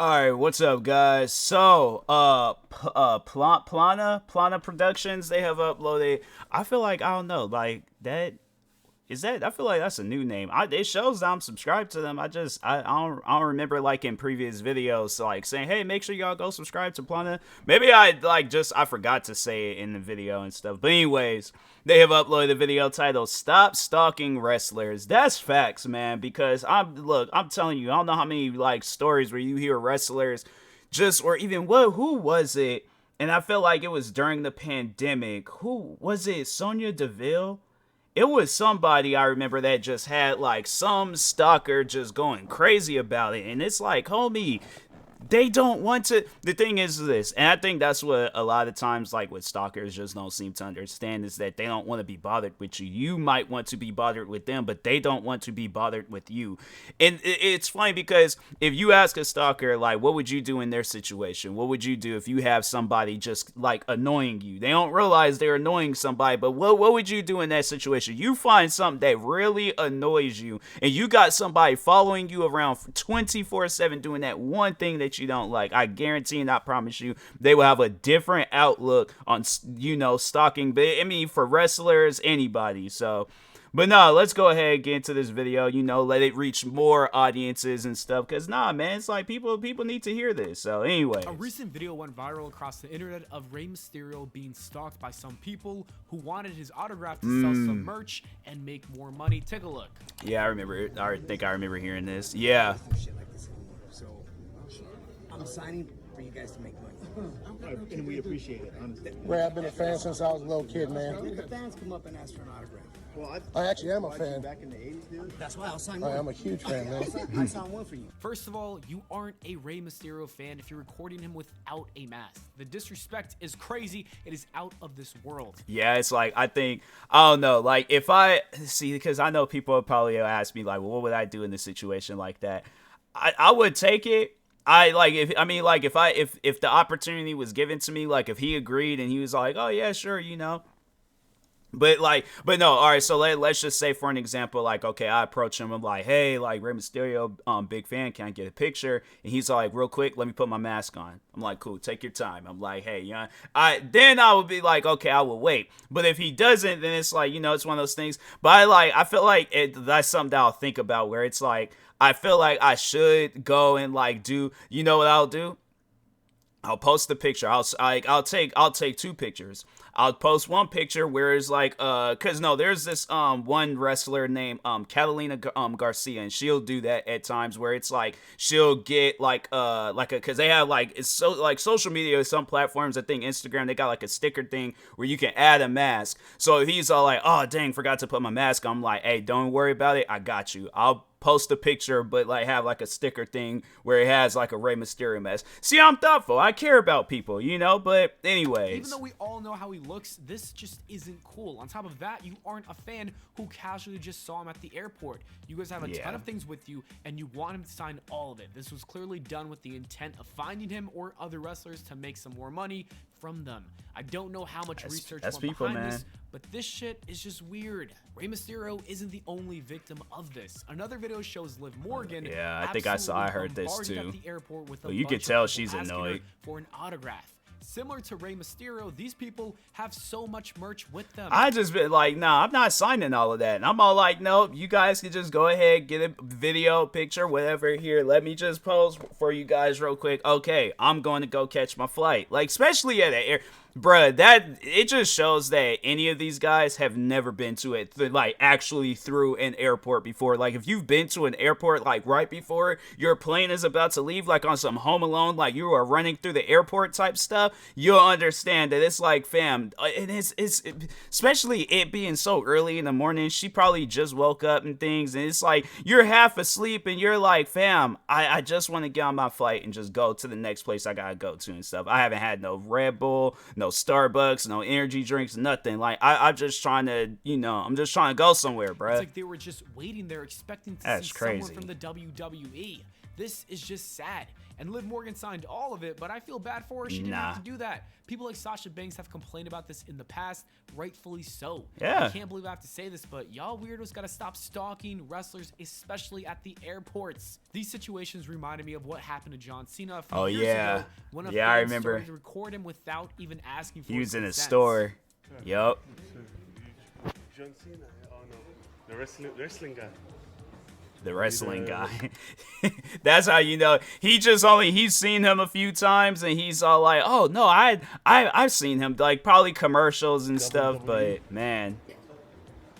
Alright, what's up, guys? So, Plana Productions, they have uploaded. I feel like, I don't know, like, I feel like that's a new name. It shows that I'm subscribed to them. I don't remember, like, in previous videos, like, saying, hey, make sure y'all go subscribe to Plana. Maybe I forgot to say it in the video and stuff. But anyways, they have uploaded a video titled Stop Stalking Wrestlers. That's facts, man, because I'm telling you, I don't know how many, like, stories where you hear wrestlers or even, who was it? And I feel like it was during the pandemic. Who was it? Sonya Deville? It was somebody I remember that just had like some stalker just going crazy about it. And it's like, homie, they don't want to. The thing is this, and I think that's what a lot of times, like, what stalkers just don't seem to understand, is that they don't want to be bothered with you. You might want to be bothered with them, but they don't want to be bothered with you. And it's funny because if you ask a stalker, like, what would you do in their situation? What would you do if you have somebody just like annoying you? They don't realize they're annoying somebody, but what would you do in that situation? You find something that really annoys you, and you got somebody following you around 24/7 doing that one thing that you don't like. I guarantee and I promise you they will have a different outlook on, stalking. But I mean, for wrestlers, anybody. So, but no, let's go ahead and get into this video, let it reach more audiences and stuff, because man, it's like people need to hear this. So anyway, a recent video went viral across the internet of Rey Mysterio being stalked by some people who wanted his autograph to sell some merch and make more money. Take a look. Yeah, I remember it. I think I remember hearing this. Yeah. I'm signing for you guys to make money. And we appreciate it, honestly. Ray, I've been a fan since I was a little kid, man. The fans come up and ask for an autograph. Well, I actually am a fan. Back in the 80s, dude. That's why I'll sign one. I'm a huge fan, man. I signed one for you. First of all, you aren't a Rey Mysterio fan if you're recording him without a mask. The disrespect is crazy. It is out of this world. Yeah, it's like, I don't know, like, if I see, because I know people would probably ask me, like, well, what would I do in this situation like that? I would take it. If the opportunity was given to me, like, if he agreed and he was like, oh yeah, sure, But no, all right, so let's just say, for an example, like, okay, I approach him, I'm like, hey, like, Rey Mysterio, big fan, can I get a picture? And he's like, real quick, let me put my mask on. I'm like, cool, take your time. I'm like, hey, then I would be like, okay, I will wait. But if he doesn't, then it's like, it's one of those things. But I feel like that's something that I'll think about, where it's like, I feel like I should go and, like, do, what I'll do? I'll post the picture. I'll take two pictures. I'll post one picture where it's like, there's this one wrestler named Catalina Garcia, and she'll do that at times, where it's like she'll get because they have, like, it's so, like, social media, some platforms, I think Instagram, they got like a sticker thing where you can add a mask. So if he's all like, oh dang, forgot to put my mask on, I'm like, hey, don't worry about it, I got you. I'll post a picture, but like have like a sticker thing where it has like a Rey Mysterio mask. See, I'm thoughtful. I care about people, But anyways, even though we all know how he looks, this just isn't cool. On top of that, you aren't a fan who casually just saw him at the airport. You guys have a ton of things with you, and you want him to sign all of it. This was clearly done with the intent of finding him or other wrestlers to make some more money from them. I don't know how much research went behind this, but this shit is just weird. Rey Mysterio isn't the only victim of this. Another video shows Liv Morgan. Yeah, I think I heard this too. At the airport with you could tell she's annoyed for an autograph. Similar to Rey Mysterio, these people have so much merch with them. I just been like, nah, I'm not signing all of that. And I'm all like, nope, you guys can just go ahead, get a video, picture, whatever. Here, let me just pose for you guys real quick. Okay, I'm going to go catch my flight. Like, especially at the air. Bruh, it just shows that any of these guys have never been to it, like, actually through an airport before. Like, if you've been to an airport, like, right before your plane is about to leave, like, on some Home Alone, like, you are running through the airport type stuff, you'll understand that it's like, fam, especially it being so early in the morning, she probably just woke up and things, and it's like, you're half asleep, and you're like, fam, I just want to get on my flight and just go to the next place I gotta go to and stuff. I haven't had no Red Bull, no Starbucks, no energy drinks, nothing. Like, I'm just trying to, I'm just trying to go somewhere, bro. It's like they were just waiting there expecting to see someone from the WWE. This is just sad. And Liv Morgan signed all of it, but I feel bad for her. She didn't have to do that. People like Sasha Banks have complained about this in the past, rightfully so. Yeah. I can't believe I have to say this, but y'all weirdos gotta stop stalking wrestlers, especially at the airports. These situations reminded me of what happened to John Cena a few years ago when a fan I remember. started to record him without even asking for He was in a consent. store. Yup. John Cena. Oh no, the wrestling guy. The wrestling guy. That's how you know. He's seen him a few times and he's all like, oh no, I've seen him, like probably commercials and stuff, but man,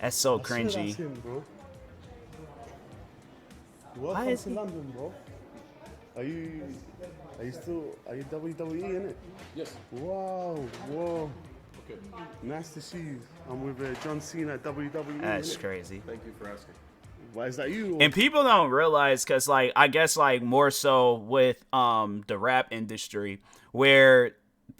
that's so cringy. That's him, bro. Why Welcome is to he- London, bro. Are you WWE in it? Yes. Wow, whoa. Okay. Nice to see you. I'm with John Cena, WWE. That's innit? crazy. Thank you for asking. Why is that you? And people don't realize, because like I guess like more so with the rap industry, where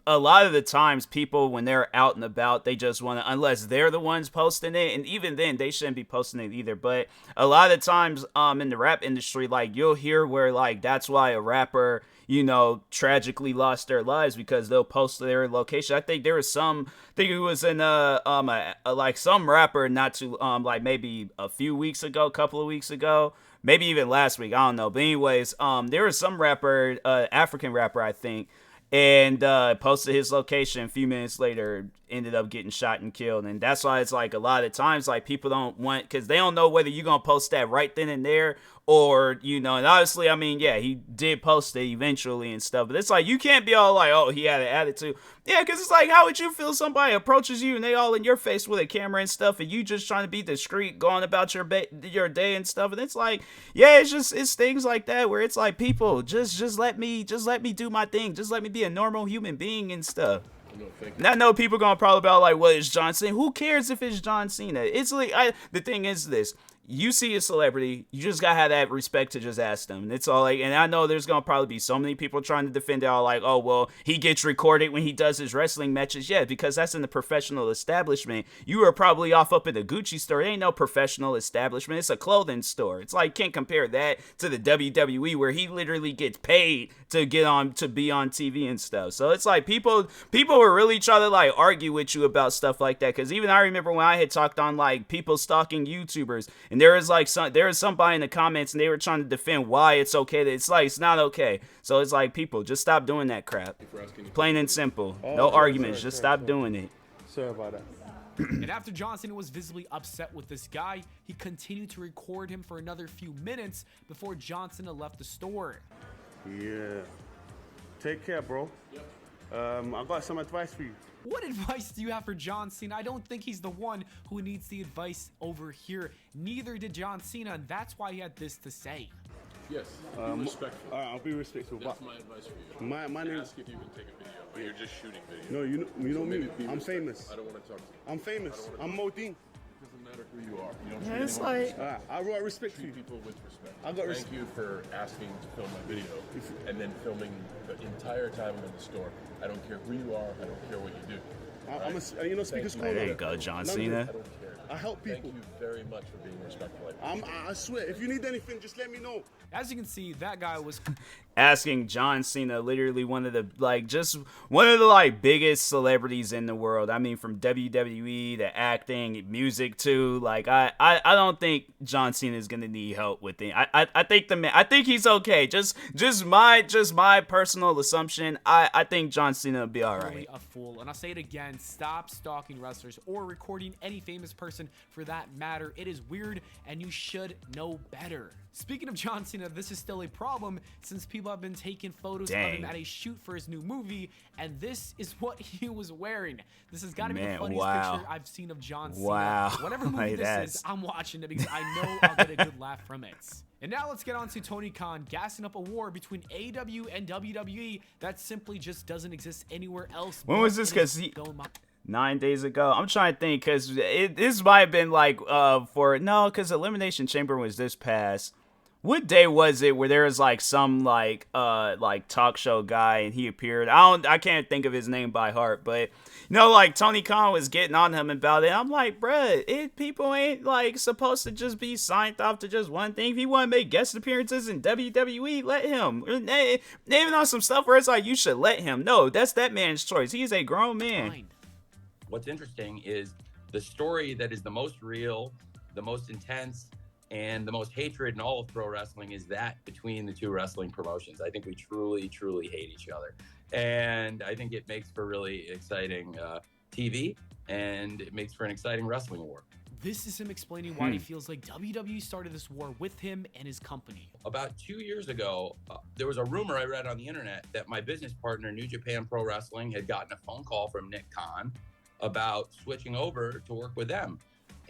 a lot of the times people, when they're out and about, they just want to, unless they're the ones posting it, and even then they shouldn't be posting it either. But a lot of times in the rap industry, like you'll hear where like that's why a rapper, you know, tragically lost their lives because they'll post their location. I think there was I think it was in like some rapper not too like maybe a couple of weeks ago, maybe even last week, I don't know. But anyways, there was some rapper, African rapper, I think, and posted his location. A few minutes later, ended up getting shot and killed. And that's why it's like a lot of times like people don't want, because they don't know whether you're gonna post that right then and there, or you know. And obviously, I mean, yeah, he did post it eventually and stuff, but it's like you can't be all like, oh, he had an attitude. Yeah, because it's like, how would you feel somebody approaches you and they all in your face with a camera and stuff, and you just trying to be discreet, going about your day and stuff. And it's like, yeah, it's things like that where it's like, people just let me do my thing, just let me be a normal human being and stuff. No, thank you. And I know people gonna probably about like, well, it's John Cena. Who cares if it's John Cena? It's like, the thing is this. You see a celebrity, you just gotta have that respect to just ask them. It's all like, and I know there's gonna probably be so many people trying to defend it, all like, oh, well, he gets recorded when he does his wrestling matches. Yeah, because that's in the professional establishment. You are probably off up in the Gucci store. It ain't no professional establishment. It's a clothing store. It's like, can't compare that to the WWE where he literally gets paid to get on, to be on TV and stuff. So it's like people were really trying to like argue with you about stuff like that. Because even I remember when I had talked on like people stalking YouTubers, and there was somebody in the comments and they were trying to defend why it's okay. It's like, it's not okay. So it's like, people, just stop doing that crap. Plain and simple. No arguments. Just stop doing it. Sorry about that. And after John Cena was visibly upset with this guy, he continued to record him for another few minutes before John Cena left the store. Yeah. Take care, bro. Yep. I got some advice for you. What advice do you have for John Cena? I don't think he's the one who needs the advice over here. Neither did John Cena, and that's why he had this to say. Yes. Be respectful. I'll be respectful. That's But my advice for you. my name. Ask if you can take a video, but you're just shooting video. No, you know So me. maybe be I'm respectful. famous. I don't want to talk to you. I'm famous. I'm Modine. It doesn't matter who you are. You don't Yeah, treat it's anyone with like- respect. I got respect for Treat you. people with respect. I got Thank you for asking to film my video and then filming the entire time I'm in the store. I don't care who you are. I don't care what you do. I'm a, you know, speaker's Thank cool. There you go, John London. Cena. I don't care. I help Thank people. you very much for being respectful. I swear, if you need anything, just let me know. As you can see, that guy was Asking John Cena, literally one of the like biggest celebrities in the world. I mean, from WWE to acting, music too. Like I don't think John Cena is gonna need help with it. I think he's okay. Just my personal assumption. I think John Cena will be all right. really a fool. And I'll say it again, stop stalking wrestlers or recording any famous person for that matter. It is weird and you should know better. Speaking of John Cena, this is still a problem since people have been taking photos of him Dang. at a shoot for his new movie, and this is what he was wearing. This has got to be the Man, funniest wow. picture I've seen of John Cena. Wow. Whatever movie Like, this that's- is, I'm watching it because I know I'll get a good laugh from it. And now let's get on to Tony Khan gassing up a war between AEW and WWE that simply just doesn't exist anywhere else. When but was this? it is 'Cause he- going my- 9 days ago. I'm trying to think because this might have been like because Elimination Chamber was this past. What day was it where there was like some like talk show guy and he appeared? I can't think of his name by heart, but like Tony Khan was getting on him about it. I'm like, bruh, people ain't like supposed to just be signed off to just one thing. If he want to make guest appearances in WWE, let him. Even on some stuff where it's like you should let him. No, that's that man's choice. He's a grown man. What's interesting is the story that is the most real, the most intense, and the most hatred in all of pro wrestling is that between the two wrestling promotions. I think we truly, truly hate each other. And I think it makes for really exciting TV, and it makes for an exciting wrestling war. This is him explaining why he feels like WWE started this war with him and his company. About 2 years ago, there was a rumor I read on the internet that my business partner, New Japan Pro Wrestling, had gotten a phone call from Nick Khan about switching over to work with them.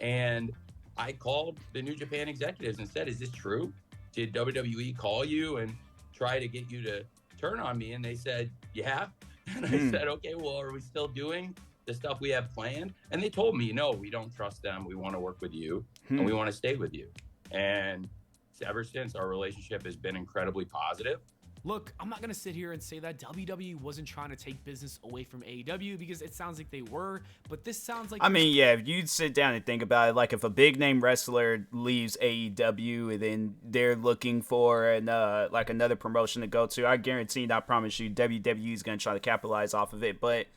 And I called the New Japan executives and said, is this true? Did WWE call you and try to get you to turn on me? And they said, yeah. And I said, okay, well, are we still doing the stuff we have planned? And they told me, no, we don't trust them. We want to work with you and we want to stay with you. And ever since, our relationship has been incredibly positive. Look, I'm not going to sit here and say that WWE wasn't trying to take business away from AEW because it sounds like they were, but this sounds like... I mean, yeah, if you sit down and think about it, like if a big name wrestler leaves AEW and then they're looking for like another promotion to go to, I guarantee, I promise you, WWE is going to try to capitalize off of it, but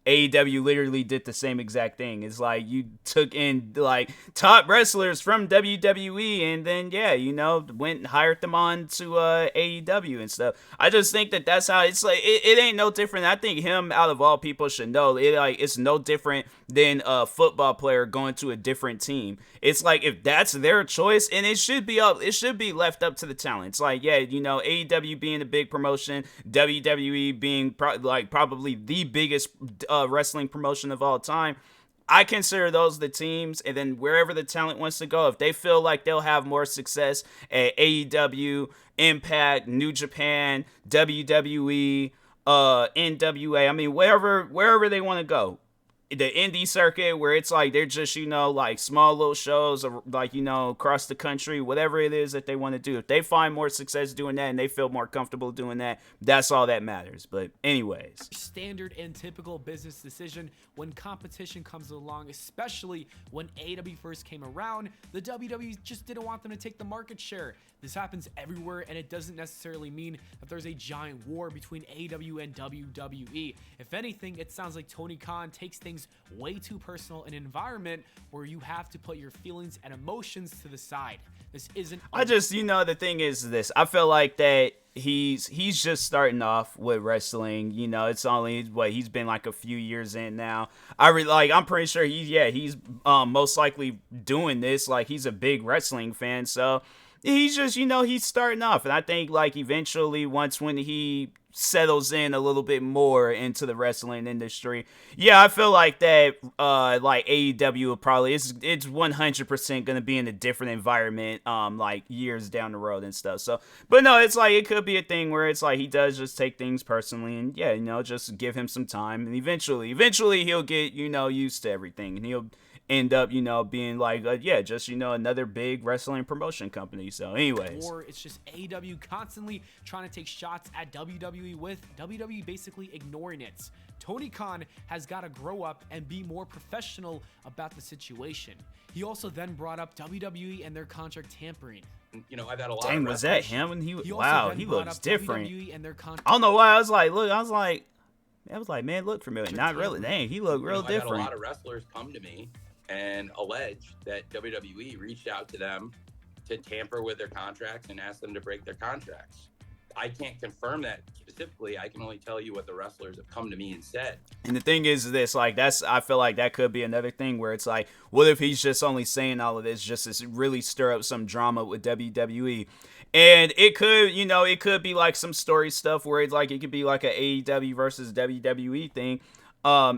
AEW literally did the same exact thing. It's like you took in like top wrestlers from WWE and then went and hired them on to AEW and stuff. I just think that's how it's like. It ain't no different. I think him out of all people should know it's no different than a football player going to a different team. It's like if that's their choice, and it should be left up to the talent. It's like AEW being a big promotion, WWE being probably the biggest wrestling promotion of all time. I consider those the teams, and then wherever the talent wants to go, if they feel like they'll have more success at AEW, Impact, New Japan, WWE, NWA, I mean wherever they want to go. The indie circuit where it's like they're just like small little shows or like across the country, whatever it is that they want to do, if they find more success doing that and they feel more comfortable doing that, that's all that matters. But anyways, standard and typical business decision when competition comes along, especially when AEW first came around, the WWE just didn't want them to take the market share. This happens everywhere, and it doesn't necessarily mean that there's a giant war between AEW and WWE. If anything, it sounds like Tony Khan takes things way too personal in an environment where you have to put your feelings and emotions to the side. This isn't... the thing is this. I feel like that he's just starting off with wrestling. It's only he's been like a few years in now. I'm pretty sure he's most likely doing this. Like he's a big wrestling fan, so he's just, he's starting off. And I think, like, eventually, when he settles in a little bit more into the wrestling industry, I feel like that, like, AEW will probably, it's 100% going to be in a different environment, like, years down the road and stuff. So, but no, it's like, it could be a thing where it's like, he does just take things personally and, just give him some time. And eventually he'll get, used to everything. And he'll end up, being like, just, another big wrestling promotion company. So anyways. Or it's just AEW constantly trying to take shots at WWE with WWE basically ignoring it. Tony Khan has got to grow up and be more professional about the situation. He also then brought up WWE and their contract tampering. I've had a lot Dang, of was that him? And he looks different. I don't know why. I was like, man, look familiar. Not really. Dang, he looked real different. I've had a lot of wrestlers come to me and allege that WWE reached out to them to tamper with their contracts and ask them to break their contracts. I can't confirm that specifically. I can only tell you what the wrestlers have come to me and said. And the thing is this, like, I feel like that could be another thing where it's like, what if he's just only saying all of this just to really stir up some drama with WWE? And it could be like some story stuff where it's like, it could be like a AEW versus WWE thing.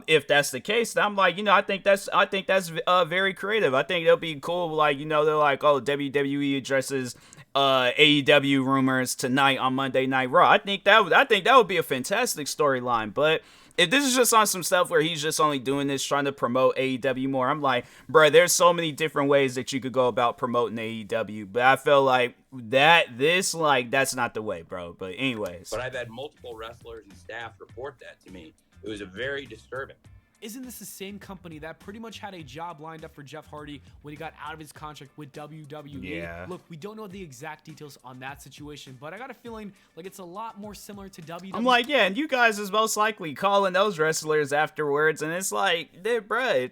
If that's the case, then I'm like, I think that's very creative. I think it'll be cool. Like, they're like, oh, WWE addresses AEW rumors tonight on Monday Night Raw. I think that would be a fantastic storyline. But if this is just on some stuff where he's just only doing this trying to promote AEW more, I'm like, bro, there's so many different ways that you could go about promoting AEW. But I feel like that's not the way, bro. But anyways. But I've had multiple wrestlers and staff report that to me. It was a very disturbing. Isn't this the same company that pretty much had a job lined up for Jeff Hardy when he got out of his contract with WWE? Yeah. Look, we don't know the exact details on that situation, but I got a feeling like it's a lot more similar to WWE. I'm like, yeah, and you guys is most likely calling those wrestlers afterwards, and it's like, bro,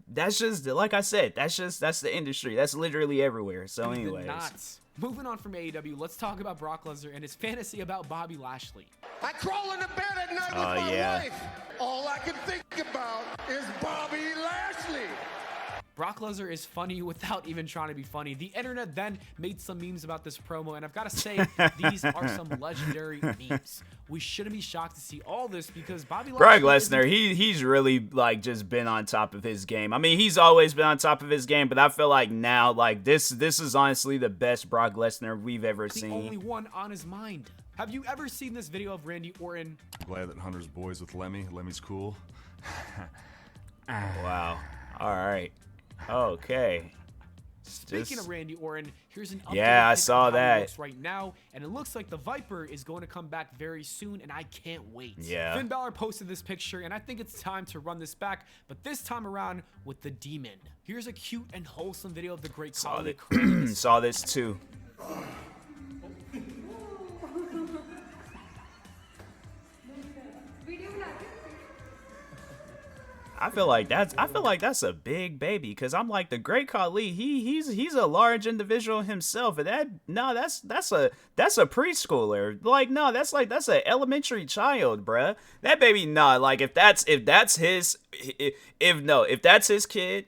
that's just, like I said, that's the industry. That's literally everywhere. So anyways. Moving on from AEW, let's talk about Brock Lesnar and his fantasy about Bobby Lashley. I crawl into bed at night with my wife. All I can think about is Bobby Lashley. Brock Lesnar is funny without even trying to be funny. The internet then made some memes about this promo, and I've got to say, these are some legendary memes. We shouldn't be shocked to see all this because Bobby Lashley... Brock Lesnar, he's really, like, just been on top of his game. I mean, he's always been on top of his game, but I feel like now, like, this is honestly the best Brock Lesnar we've ever seen. The only one on his mind. Have you ever seen this video of Randy Orton? Glad that Hunter's boys with Lemmy. Lemmy's cool. Wow. All right. Okay. Speaking of Randy Orton, here's an update. Yeah, I saw that right now, and it looks like the Viper is going to come back very soon, and I can't wait. Yeah. Finn Balor posted this picture, and I think it's time to run this back, but this time around with the Demon. Here's a cute and wholesome video of the Great Khali. Saw this too. I feel like that's a big baby because I'm like the Great Khali. He's a large individual himself, and that's a preschooler. Like that's an elementary child, bruh. That baby, like if that's his kid,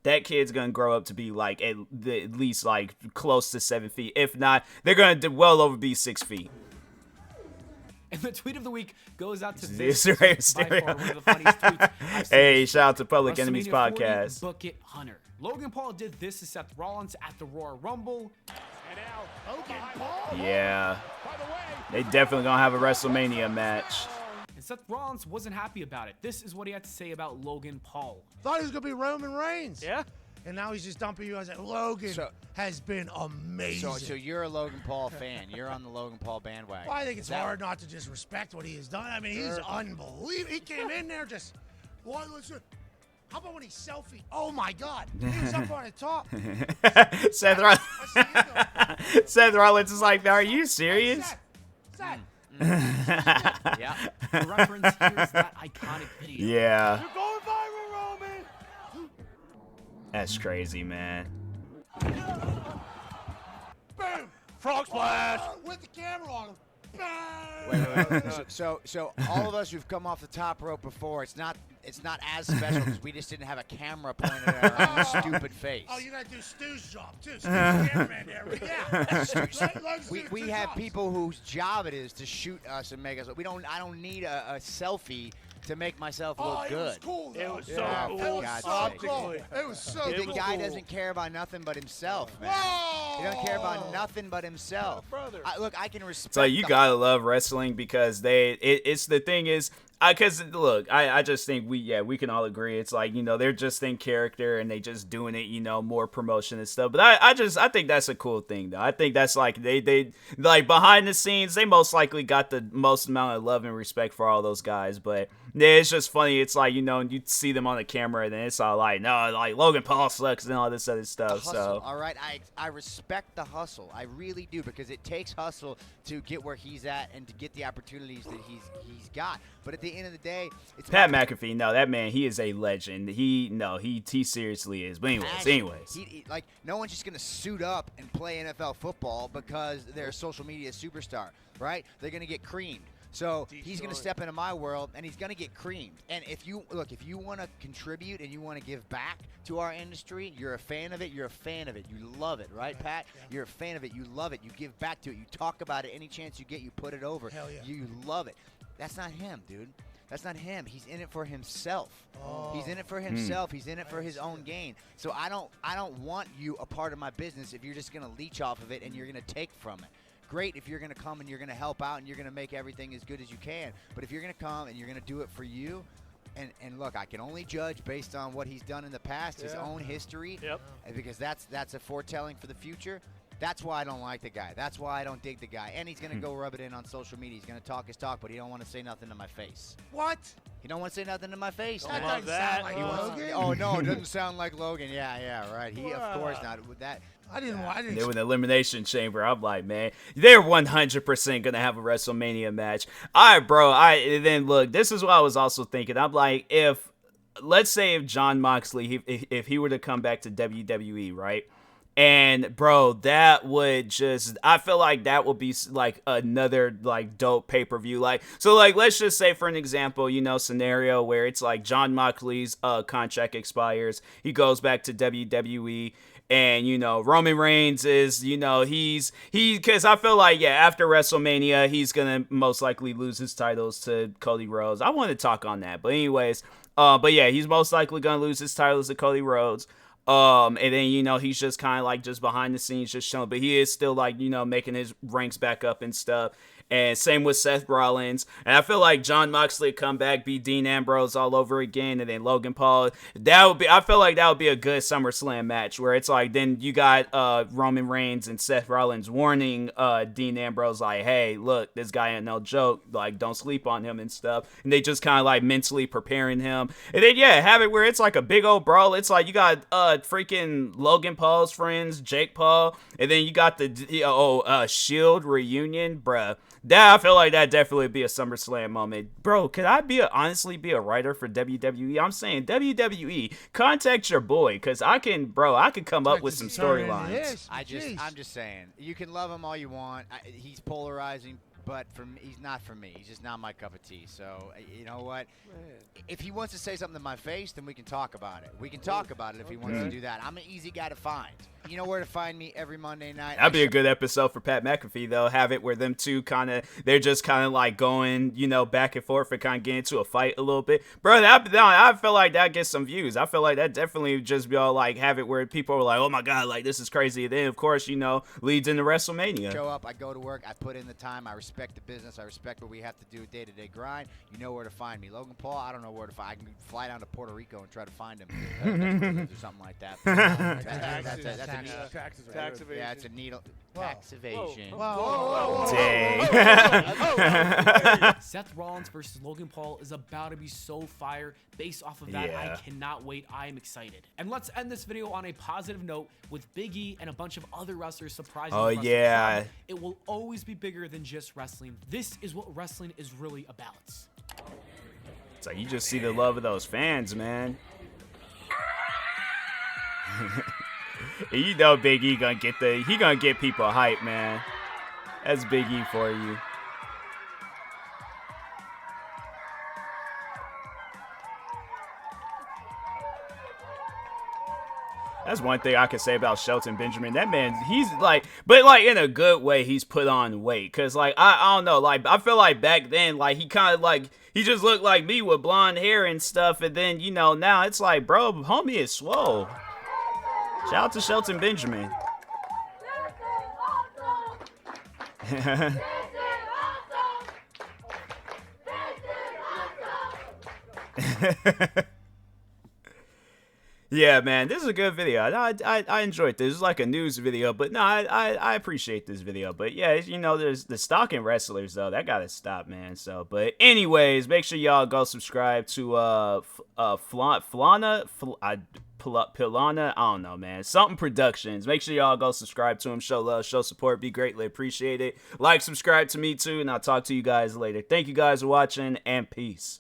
that kid's gonna grow up to be like at least like close to 7 feet. If not, they're gonna well over be 6 feet. And the tweet of the week goes out to this. By far one of the funniest tweets I've seen. Hey, shout out to Public Enemies Podcast. Book it, Hunter. Logan Paul did this to Seth Rollins at the Royal Rumble. And now Logan Paul. Yeah. They definitely gonna have a WrestleMania match. And Seth Rollins wasn't happy about it. This is what he had to say about Logan Paul. Thought he was gonna be Roman Reigns. Yeah. And now he's just dumping you. I was like, Logan has been amazing. So you're a Logan Paul fan. You're on the Logan Paul bandwagon. Well, I think it's hard not to just respect what he has done. I mean, he's unbelievable. He came in there just, how about when he selfie? Oh my God, he was up on the top. Seth Rollins is like, are you serious? Seth. Yeah. For reference, here's that iconic video. Yeah. You're going viral, Roman. That's crazy, man. Boom! Frog splash! With the camera on him. Wait. So all of us who've come off the top rope before, it's not as special because we just didn't have a camera pointed at our own stupid face. Oh, you gotta do Stu's job too. Stu's cameraman there. Yeah. We have people whose job it is to shoot us and make us. I don't need a selfie to make myself look good. It was cool, though. It was so cool. It was so cool. The guy doesn't care about nothing but himself, man. He doesn't care about nothing but himself. Look, I can respect. So you gotta love wrestling because it's the thing is. Because look, I just think we can all agree it's like they're just in character and they just doing it more promotion and stuff. But I think that's a cool thing though. I think that's like they like behind the scenes they most likely got the most amount of love and respect for all those guys. But yeah, it's just funny. It's like you see them on the camera and then it's all like no, like Logan Paul sucks and all this other stuff. So all right, I respect the hustle. I really do because it takes hustle to get where he's at and to get the opportunities that he's got. But at the end of the day, it's Pat McAfee. No, that man, he is a legend. He seriously is. But anyways, he, like no one's just gonna suit up and play NFL football because they're a social media superstar, right? They're gonna get creamed. So he's going to step into my world, and he's going to get creamed. And if you want to contribute and you want to give back to our industry, you're a fan of it, you're a fan of it. You love it, right, Pat? Yeah. You're a fan of it. You love it. You give back to it. You talk about it any chance you get. You put it over. Hell yeah. You love it. That's not him, dude. That's not him. He's in it for himself. He's in it for himself. He's in it for his own gain. So I don't want you a part of my business if you're just going to leech off of it and you're going to take from it. Great if you're going to come and you're going to help out and you're going to make everything as good as you can. But if you're going to come and you're going to do it for you, and look, I can only judge based on what he's done in the past, his own history, because that's a foretelling for the future. That's why I don't like the guy. That's why I don't dig the guy. And he's going to go rub it in on social media. He's going to talk his talk, but he don't want to say nothing to my face. What? He don't want to say nothing to my face. That doesn't sound like Logan. Oh, no, it doesn't sound like Logan. Yeah, right. He, of course not. With that. I didn't. They were in the Elimination Chamber. I'm like, man, they're 100% going to have a WrestleMania match. All right, bro. Then look, this is what I was also thinking. I'm like, let's say if Jon Moxley, if he were to come back to WWE, right? And bro, that would I feel like that would be like another like dope pay-per-view. Like, so like, let's just say for an example, scenario where it's like Jon Moxley's contract expires. He goes back to WWE. And, Roman Reigns is, because I feel like, after WrestleMania, he's going to most likely lose his titles to Cody Rhodes. I want to talk on that. But anyways, he's most likely going to lose his titles to Cody Rhodes. And then, he's just kind of like just behind the scenes, just showing, but he is still like, making his ranks back up and stuff. And same with Seth Rollins. And I feel like Jon Moxley come back, beat Dean Ambrose all over again, and then Logan Paul. I feel like that would be a good SummerSlam match where it's like, then you got Roman Reigns and Seth Rollins warning Dean Ambrose, like, hey, look, this guy ain't no joke. Like, don't sleep on him and stuff. And they just kind of like mentally preparing him. And then, have it where it's like a big old brawl. It's like you got freaking Logan Paul's friends, Jake Paul, and then you got the Shield reunion, bruh. That I feel like that definitely would be a SummerSlam moment. Bro, could I honestly be a writer for WWE? I'm saying WWE, contact your boy, because I can come up with some storylines. I'm just saying, you can love him all you want. He's polarizing, but he's not for me. He's just not my cup of tea. So, you know what? If he wants to say something to my face, then we can talk about it. We can talk about it if he wants to do that. I'm an easy guy to find. You know where to find me every Monday night. That'd be a good episode for Pat McAfee, though. Have it where them two they're just kind of like going, back and forth and kind of getting into a fight a little bit. Bro, I feel like that gets some views. I feel like that definitely would just be all like, have it where people are like, oh my God, like this is crazy. And then, of course, leads into WrestleMania. Show up, I go to work, I put in the time, I respect the business, I respect what we have to do day-to-day grind. You know where to find me. Logan Paul, I don't know where to find. I can fly down to Puerto Rico and try to find him or something like that. Tax evasion. Yeah, it's a needle. Tax evasion. Dang. Seth Rollins versus Logan Paul is about to be so fire. Based off of that, I cannot wait. I am excited. And let's end this video on a positive note with Big E and a bunch of other wrestlers surprising. Oh, yeah. It will always be bigger than just wrestling. This is what wrestling is really about. It's like you just see the love of those fans, man. Big E gonna get people hype, man. That's Big E for you. That's one thing I can say about Shelton Benjamin. That man, he's like, but like in a good way, he's put on weight. Cause like, I don't know, like I feel like back then, like he kind of like, he just looked like me with blonde hair and stuff. And then, now it's like, bro, homie is swole. Shout out to Shelton Benjamin. Yeah, man, this is a good video. I enjoyed this. It's like a news video, but no, I appreciate this video. But yeah, there's the Stalking wrestlers though. That gotta stop, man. So, but anyways, make sure y'all go subscribe to Pilana, I don't know, man. Something Productions. Make sure y'all go subscribe to him. Show love, show support. Be greatly appreciated. Like, subscribe to me too, and I'll talk to you guys later. Thank you guys for watching, and peace.